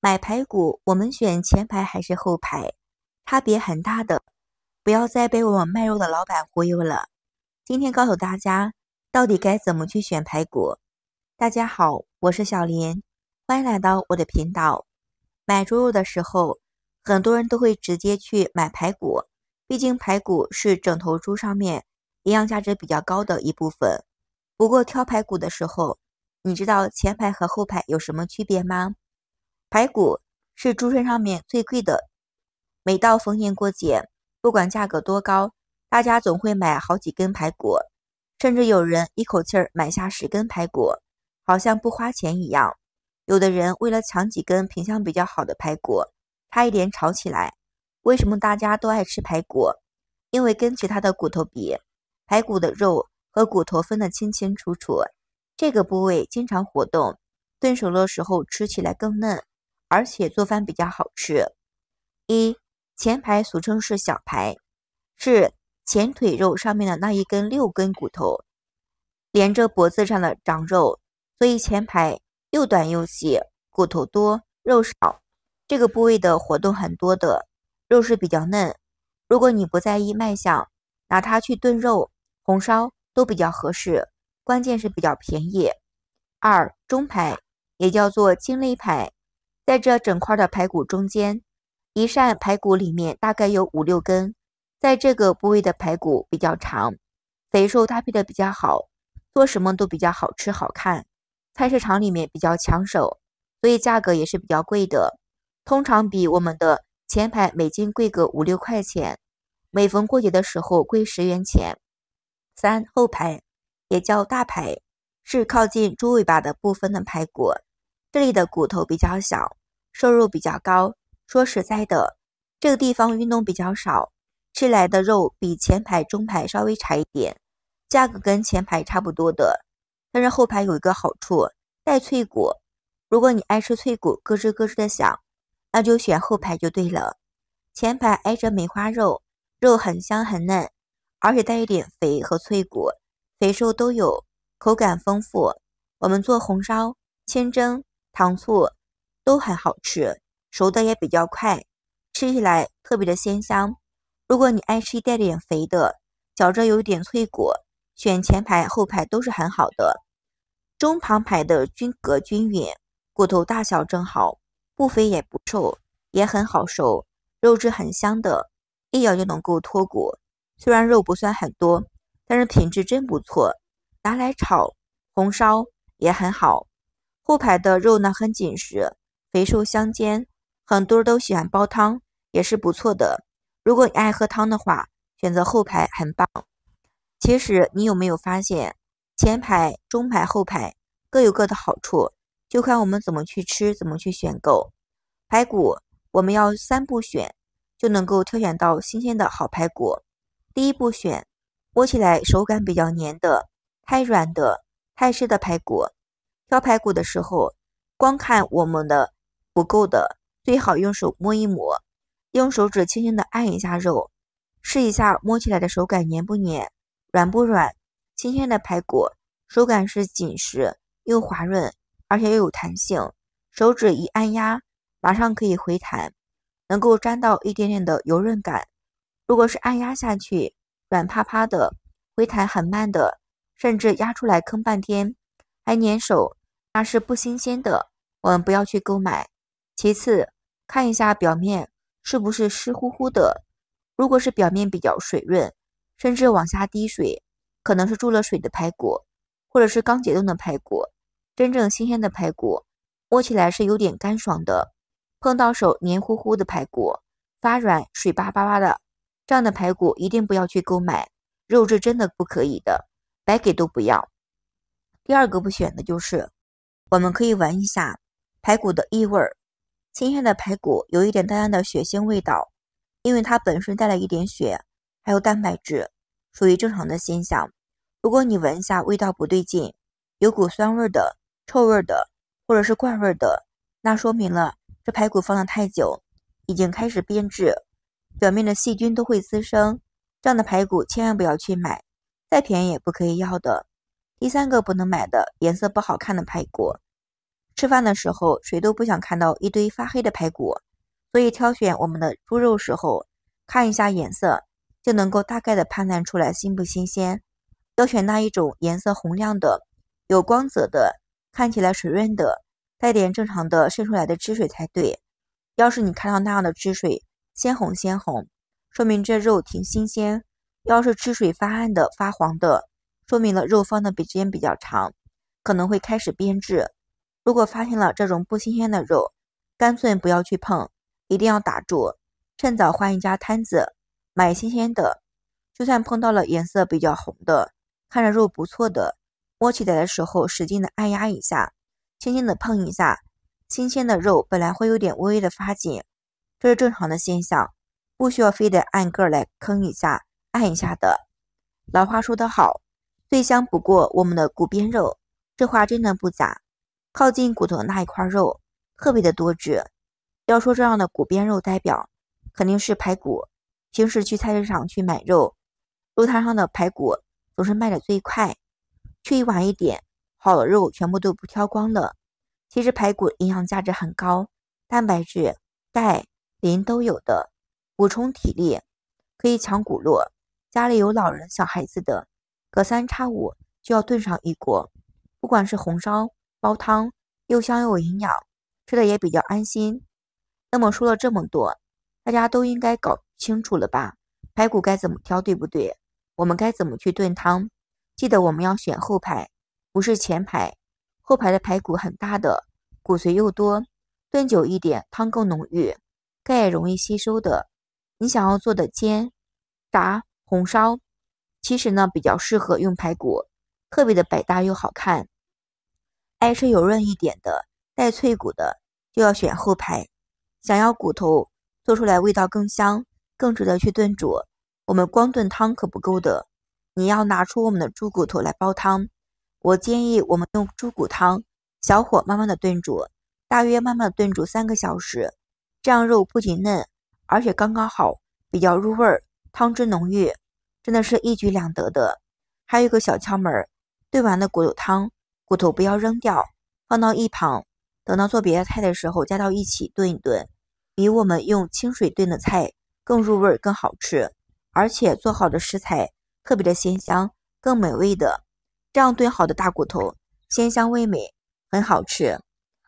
买排骨，我们选前排还是后排？差别很大的，不要再被我们卖肉的老板忽悠了。今天告诉大家，到底该怎么去选排骨。大家好，我是小林，欢迎来到我的频道。买猪肉的时候，很多人都会直接去买排骨，毕竟排骨是整头猪上面营养价值比较高的一部分。不过挑排骨的时候，你知道前排和后排有什么区别吗？排骨是猪身上面最贵的，每到逢年过节，不管价格多高，大家总会买好几根排骨，甚至有人一口气儿买下10根排骨，好像不花钱一样。有的人为了抢几根品相比较好的排骨，差一点吵起来。为什么大家都爱吃排骨？因为跟其他的骨头比，排骨的肉和骨头分得清清楚楚，这个部位经常活动，炖熟的时候吃起来更嫩，而且做饭比较好吃。前排俗称是小排，是前腿肉上面的那一根6根骨头，连着脖子上的长肉，所以前排又短又细，骨头多，肉少。这个部位的活动很多的，肉是比较嫩。如果你不在意卖相，拿它去炖肉、红烧都比较合适，关键是比较便宜。中排，也叫做筋肋排，在这整块的排骨中间，一扇排骨里面大概有5、6根，在这个部位的排骨比较长，肥瘦搭配的比较好，做什么都比较好吃好看，菜市场里面比较抢手，所以价格也是比较贵的，通常比我们的前排每斤贵个5、6块钱，每逢过节的时候贵10元钱。后排，也叫大排，是靠近猪尾巴的部分的排骨，这里的骨头比较小，瘦肉比较高。说实在的，这个地方运动比较少，吃来的肉比前排、中排稍微差一点，价格跟前排差不多的。但是后排有一个好处，带脆骨，如果你爱吃脆骨，咯吱咯吱的响，那就选后排就对了。前排挨着梅花肉，肉很香很嫩，而且带一点肥和脆骨，肥瘦都有，口感丰富。我们做红烧、清蒸、糖醋都很好吃，熟的也比较快，吃起来特别的鲜香。如果你爱吃带点肥的，嚼着有一点脆骨，选前排后排都是很好的。中旁排的均格均匀，骨头大小正好，不肥也不瘦，也很好熟，肉质很香的，一咬就能够脱骨。虽然肉不算很多，但是品质真不错，拿来炒、红烧也很好。后排的肉呢很紧实，肥瘦相间，很多人都喜欢煲汤，也是不错的。如果你爱喝汤的话，选择后排很棒。其实你有没有发现，前排、中排、后排各有各的好处，就看我们怎么去吃，怎么去选购。排骨我们要3步选，就能够挑选到新鲜的好排骨。第一步选摸起来手感比较黏的、太软的、太湿的排骨。挑排骨的时候，光看我们的不够的，最好用手摸一摸，用手指轻轻的按一下肉，试一下摸起来的手感黏不黏，软不软。新鲜的排骨手感是紧实又滑润，而且又有弹性，手指一按压，马上可以回弹，能够沾到一点点的油润感。如果是按压下去软趴趴的，回弹很慢的，甚至压出来坑半天还粘手，那是不新鲜的，我们不要去购买。其次，看一下表面是不是湿乎乎的，如果是表面比较水润，甚至往下滴水，可能是注了水的排骨，或者是刚解冻的排骨。真正新鲜的排骨摸起来是有点干爽的，碰到手黏糊糊的排骨，发软水巴巴巴的，这样的排骨一定不要去购买，肉质真的不可以的，白给都不要。第二个不选的就是我们可以闻一下排骨的异味。新鲜的排骨有一点淡淡的血腥味道，因为它本身带了一点血，还有蛋白质，属于正常的现象。如果你闻一下味道不对劲，有股酸味的、臭味的，或者是怪味的，那说明了这排骨放得太久，已经开始变质，表面的细菌都会滋生，这样的排骨千万不要去买，再便宜也不可以要的。第三个不能买的，颜色不好看的排骨，吃饭的时候谁都不想看到一堆发黑的排骨，所以挑选我们的猪肉时候，看一下颜色就能够大概的判断出来新不新鲜。要选那一种颜色红亮的、有光泽的、看起来水润的、带点正常的渗出来的汁水才对。要是你看到那样的汁水鲜红，说明这肉挺新鲜；要是汁水发暗的、发黄的，说明了肉放的时间比较长，可能会开始变质。如果发现了这种不新鲜的肉，干脆不要去碰，一定要打住，趁早换一家摊子买新鲜的。就算碰到了颜色比较红的，看着肉不错的，摸起来的时候使劲的按压一下，轻轻的碰一下，新鲜的肉本来会有点微微的发紧，这是正常的现象，不需要非得按个来坑一下按一下的。老话说得好，最香不过我们的骨边肉，这话真的不假。靠近骨头的那一块肉特别的多汁。要说这样的骨边肉代表，肯定是排骨。平时去菜市场去买肉，路摊上的排骨总是卖的最快，去晚一点，好的肉全部都不挑光了。其实排骨营养价值很高，蛋白质、钙、磷都有的，补充体力，可以强骨络。家里有老人小孩子的，隔三差五就要炖上一锅，不管是红烧煲汤，又香又有营养，吃的也比较安心。那么说了这么多，大家都应该搞清楚了吧？排骨该怎么挑，对不对？我们该怎么去炖汤？记得我们要选后排，不是前排。后排的排骨很大的，骨髓又多，炖久一点，汤更浓郁，钙也容易吸收的。你想要做的煎、炸、红烧，其实呢比较适合用排骨，特别的百搭又好看。爱吃油润一点的、带脆骨的，就要选后排。想要骨头做出来味道更香，更值得去炖煮。我们光炖汤可不够的，你要拿出我们的猪骨头来煲汤。我建议我们用猪骨汤，小火慢慢的炖煮，大约慢慢的炖煮3个小时，这样肉不仅嫩，而且刚刚好，比较入味儿，汤汁浓郁，真的是一举两得的。还有一个小窍门，炖完的骨头汤，骨头不要扔掉，放到一旁，等到做别的菜的时候加到一起炖一炖，比我们用清水炖的菜更入味更好吃，而且做好的食材特别的鲜香，更美味的。这样炖好的大骨头鲜香味美，很好吃。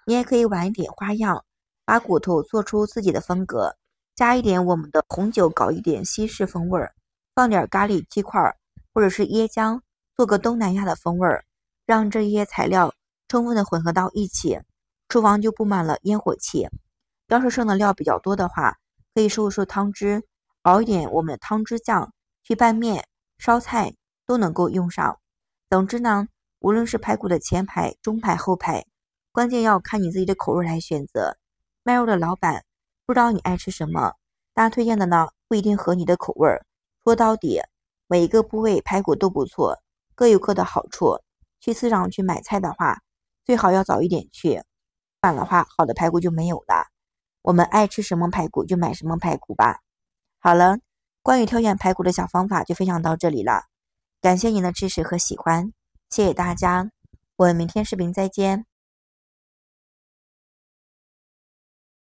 你也可以玩一点花样，把骨头做出自己的风格，加一点我们的红酒，搞一点西式风味儿，放点咖喱鸡块或者是椰浆，做个东南亚的风味儿，让这些材料充分的混合到一起，厨房就布满了烟火气。要是剩的料比较多的话，可以收一收汤汁，熬一点我们的汤汁酱去拌面、烧菜都能够用上。总之呢，无论是排骨的前排、中排、后排，关键要看你自己的口味来选择。卖肉的老板不知道你爱吃什么，但推荐的呢不一定合你的口味。说到底，每一个部位排骨都不错，各有各的好处。去市场去买菜的话，最好要早一点去，晚的话好的排骨就没有了。我们爱吃什么排骨就买什么排骨吧。好了，关于挑选排骨的小方法就分享到这里了，感谢您的支持和喜欢，谢谢大家，我们明天视频再见。